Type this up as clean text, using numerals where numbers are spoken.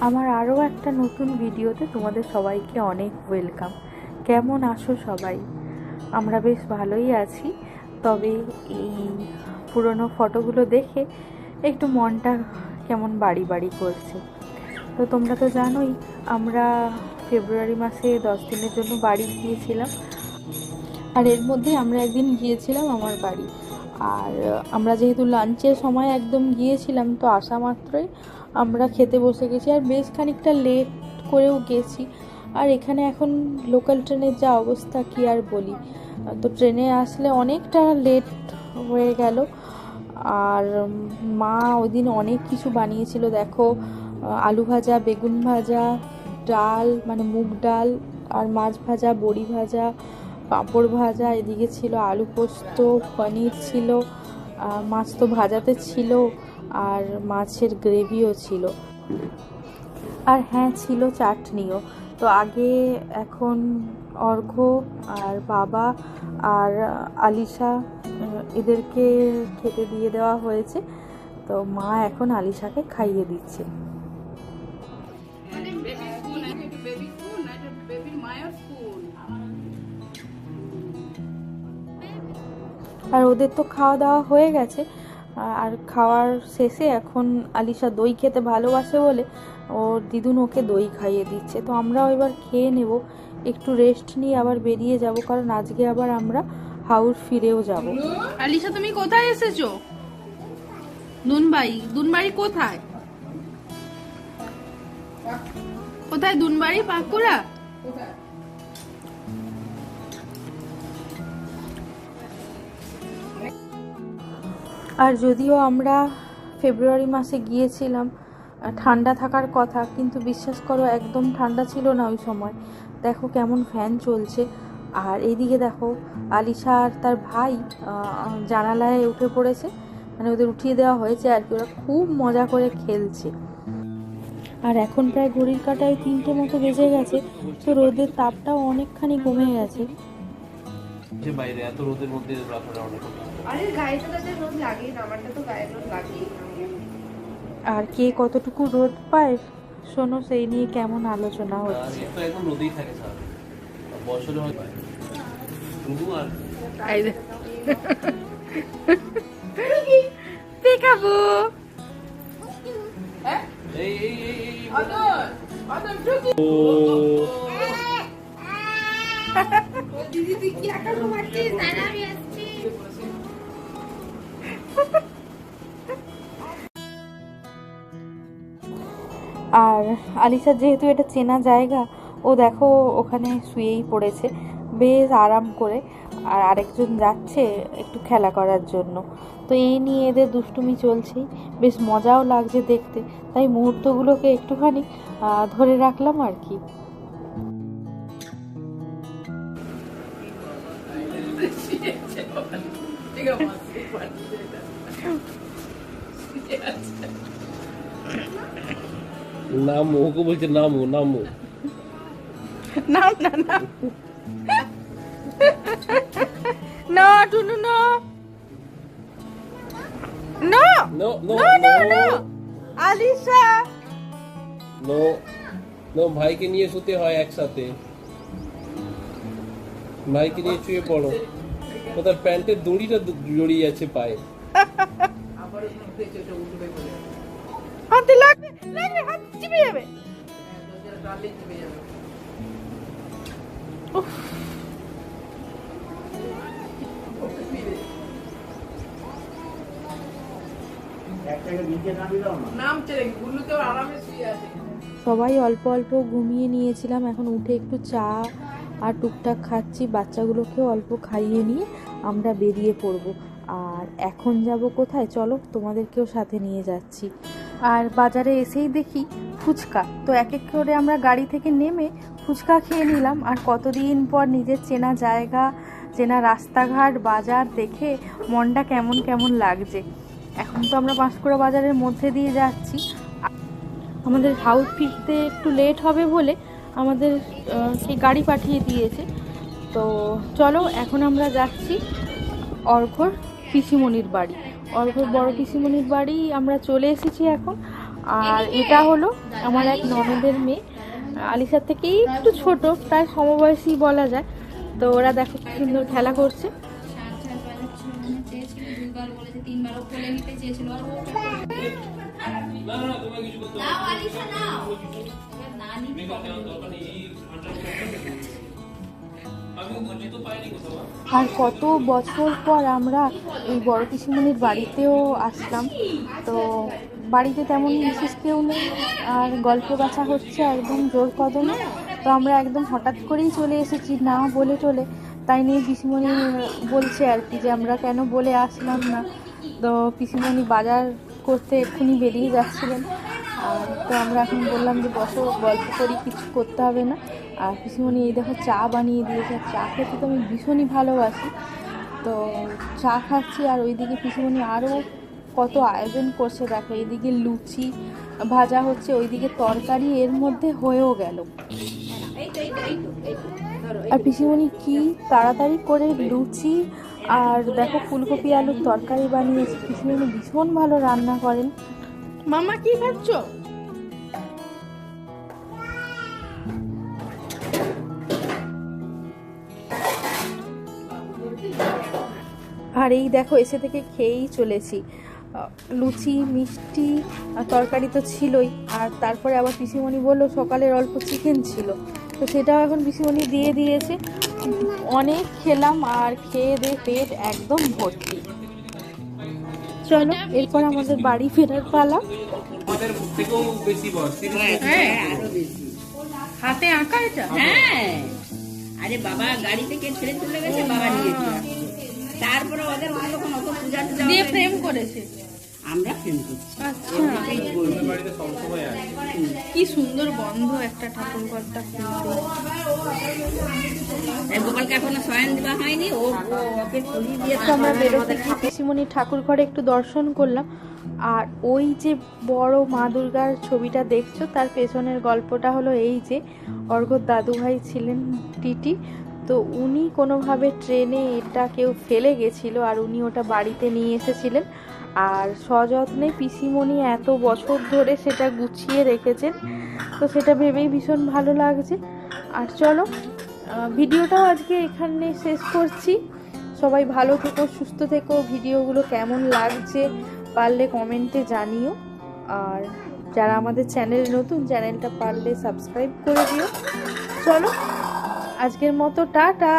আমার আরও একটা নতুন ভিডিওতে তোমাদের সবাইকে অনেক ওয়েলকাম। কেমন আছো সবাই? আমরা বেশ ভালোই আছি, তবে এই পুরনো ফটোগুলো দেখে একটু মনটা কেমন বাড়ি বাড়ি করছে। তো তোমরা তো জানোই আমরা ফেব্রুয়ারি মাসে 10 দিনের জন্য বাড়ি গিয়েছিলাম, আর এর মধ্যে আমরা একদিন গিয়েছিলাম আমার বাড়ি। আর আমরা যেহেতু লাঞ্চের সময় একদম গিয়েছিলাম, তো আসা মাত্রই আমরা খেতে বসে গেছি, আর বেশ খানিকটা লেট করেও গেছি। আর এখানে এখন লোকাল ট্রেনের যা অবস্থা কি আর বলি, তো ট্রেনে আসলে অনেকটা লেট হয়ে গেল। আর মা ওই দিন অনেক কিছু বানিয়েছিল, দেখো আলু ভাজা, বেগুন ভাজা, ডাল মানে মুগ ডাল, আর মাছ ভাজা, বড়ি ভাজা, পাঁপড় ভাজা, এদিকে ছিল আলু পোস্ত, পনির ছিল, মাছ তো ভাজাতে ছিল, আর মাছের গ্রেভিও ছিল, আর হ্যাঁ ছিল চাটনিও। তো আগে এখন অর্ঘ্য আর বাবা আর আলিশা এদেরকে খেতে দিয়ে দেওয়া হয়েছে। তো মা এখন আলিশাকে খাইয়ে দিচ্ছে। আর ওদের তো খাওয়া দাওয়া হয়ে গেছে, আর খাওয়ার শেষে এখন আলিশা দই খেতে ভালোবাসে বলে ওর দিদুন ওকে দই খাইয়ে দিচ্ছে। তো আমরাও এবার খেয়ে নেব, একটু রেস্ট নিয়ে আবার বেরিয়ে যাব, কারণ আজকে আবার আমরা হাওড় ফিরেও যাব। আলিশা, তুমি কোথায় এসেছো? দুনবাড়ি কোথায়? কোথায় দুনবাড়ি? বাঁকুড়া? আর যদিও আমরা ফেব্রুয়ারি মাসে গিয়েছিলাম, ঠান্ডা থাকার কথা, কিন্তু বিশ্বাস করো একদম ঠান্ডা ছিল না ওই সময়। দেখো কেমন ফ্যান চলছে। আর এইদিকে দেখো আলিশা আর তার ভাই জানালায় উঠে পড়েছে, মানে ওদের উঠিয়ে দেওয়া হয়েছে আর কি। ওরা খুব মজা করে খেলছে। আর এখন প্রায় ঘড়ির কাঁটায় 3টে মতো বেজে গেছে, তো রোদের তাপটাও অনেকখানি কমে গেছে। বাইরে এত রোদের মধ্যে রাখাটা অনেক, আরে গায়ে তো রোদ লাগেই না, আমারটা তো গায়ে রোদ লাগেই। আর কে কতটুকু রোদ পায় শোনো, সেই নিয়ে কেমন আলোচনা হচ্ছে। তো এখন রোদেই থাকে স্যার, বছরে হয় শুধু আর দেখাবো। এই এই দিদি তুই কি একা ঘুমাচ্ছিস? দাঁড়া আমি আসছি। আর আলিশার যেহেতু এটা চেনা জায়গা, ও দেখো ওখানে শুয়েই পড়েছে বেশ আরাম করে, আর আরেকজন যাচ্ছে একটু খেলা করার জন্য। তো এই নিয়ে এদের দুষ্টুমি চলছেই, বেশ মজাও লাগছে দেখতে, তাই মুহূর্তগুলোকে একটুখানি ধরে রাখলাম আর কি। নামো, ওকে বলছে নামো নামো, নাম না না না টুনু না না নো নো না না আলিশা। নো নো, ভাইকে নিয়ে শুতে হয় একসাথে, ভাইকে নিয়ে শুয়ে পড়ো। ও তার প্যান্টের দড়িটা জড়িয়ে আছে পায়ে। হাতে লাগবে লাগবে, হাত চিপে যাবে। সবাই অল্প অল্প ঘুমিয়ে নিয়েছিলাম, এখন উঠে একটু চা আর টুকটাক খাচ্ছি, বাচ্চাগুলোকেও অল্প খাইয়ে নিয়ে আমরা বেরিয়ে পড়ব। আর এখন যাব কোথায়, চলো তোমাদেরকেও সাথে নিয়ে যাচ্ছি। আর বাজারে এসেই দেখি ফুচকা, তো এক এক করে আমরা গাড়ি থেকে নেমে ফুচকা খেয়ে নিলাম। আর কতদিন পর নিজের চেনা জায়গা, চেনা রাস্তাঘাট, বাজার দেখে মনটা কেমন কেমন লাগছে। এখন তো আমরা পাঁশকুড়া বাজারের মধ্যে দিয়ে যাচ্ছি। আমাদের হাউস ফিরতে একটু লেট হবে বলে আমাদের সেই গাড়ি পাঠিয়ে দিয়েছে। তো চলো এখন আমরা যাচ্ছি অর্ঘ্যর পিসিমণির বাড়ি। অর্ঘ্যর বড় পিসিমণির বাড়ি আমরা চলে এসেছি এখন। আর এটা হলো আমার এক ননদের মেয়ে, আলিশার থেকে একটু ছোট, প্রায় সমবয়সী বলা যায়। তো ওরা দেখো কি সুন্দর খেলা করছে। আর কত বছর পর আমরা এই বড় পিসিমণির বাড়িতেও আসলাম। তো বাড়িতে তেমন বিশেষ কেউ নেই, আর গল্প বাছা হচ্ছে একদম জোর কদমে। তো আমরা একদম হঠাৎ করেই চলে এসেছি, না বলে টলে। তাই নিয়ে পিসিমণি বলছে আর কি যে আমরা কেন বলে আসলাম না। তো পিসিমণি বাজার করতে এক্ষুনি বেরিয়ে যাচ্ছিলেন। তো আমরা এখন বললাম যে বসো, গল্প করি, কিছু করতে হবে না। আর পিসিমণি এই দেখো চা বানিয়ে দিয়েছে। আর চা খেতে তো আমি ভীষণই ভালোবাসি। তো চা খাচ্ছি, আর ওইদিকে পিসিমণি আরও কত আয়োজন করছে দেখো। এইদিকে লুচি ভাজা হচ্ছে, ওইদিকে তরকারি এর মধ্যে হয়েও গেল। আর পিসিমণি কি তাড়াতাড়ি করে লুচি আর দেখো ফুলকপি আলুর তরকারি বানিয়েছে। পিসিমণি ভীষণ ভালো রান্না করেন। মামা কি খাচ্ছ? আর এই দেখো এসে থেকে খেয়েই চলেছি। লুচি, মিষ্টি, তরকারি তো ছিলই। আর তারপরে আবার পিসিমণি বললো সকালের অল্প চিকেন ছিল, তো সেটাও এখন পিসিমণি দিয়ে দিয়েছে। অনেক খেলাম, আর খেয়ে দিয়ে পেট একদম ভর্তি। চলো এরপর আমাদের বাড়ি ফেরার পালা। আমাদের থেকেও বেশি বস। হ্যাঁ, আরো বেশি। হাতে আঁকা এটা? হ্যাঁ, আরে বাবা গাড়ি থেকে ছেড়ে চলে গেছে, বাবা নিয়েছে। তারপরে ওদের তখন অত পূজা টুজা দিয়ে হবে। ফ্রেম করেছে। আমরা ফ্রেম করছি। আচ্ছা, আমাদের বাড়িতে সবসময় আছে। কি সুন্দর গন্ধ একটা ঠাকুর ঘরটা খুলতে। এই গোপালকে এখনো শয়ন দেওয়া হয়নি, ওকে তুলি দিয়ে তো আমরা বেরোতে গিয়ে পিসিমণি ঠাকুর ঘরে একটু দর্শন করলাম। আর ওই যে বড় মা দুর্গার ছবিটা দেখছো, তার পেছনের গল্পটা হলো এই যে অর্ঘ্যর দাদুভাই ছিলেন টিটি। তো উনি কোনোভাবে ট্রেনে এটা কেউ ফেলে গেছিল, আর উনি ওটা বাড়িতে নিয়ে এসেছিলেন। আর সযত্নে পিসিমণি এত বছর ধরে সেটা গুছিয়ে রেখেছেন। তো সেটা ভেবেই ভীষণ ভালো লাগছে। আর চলো ভিডিওটাও আজকে এখানে শেষ করছি। সবাই ভালো থেকো, সুস্থ থেকো। ভিডিওগুলো কেমন লাগছে পারলে কমেন্টে জানিও। আর যারা আমাদের চ্যানেল নতুন, চ্যানেলটা পারলে সাবস্ক্রাইব করে দিও। চলো আজকের মতো টাটা।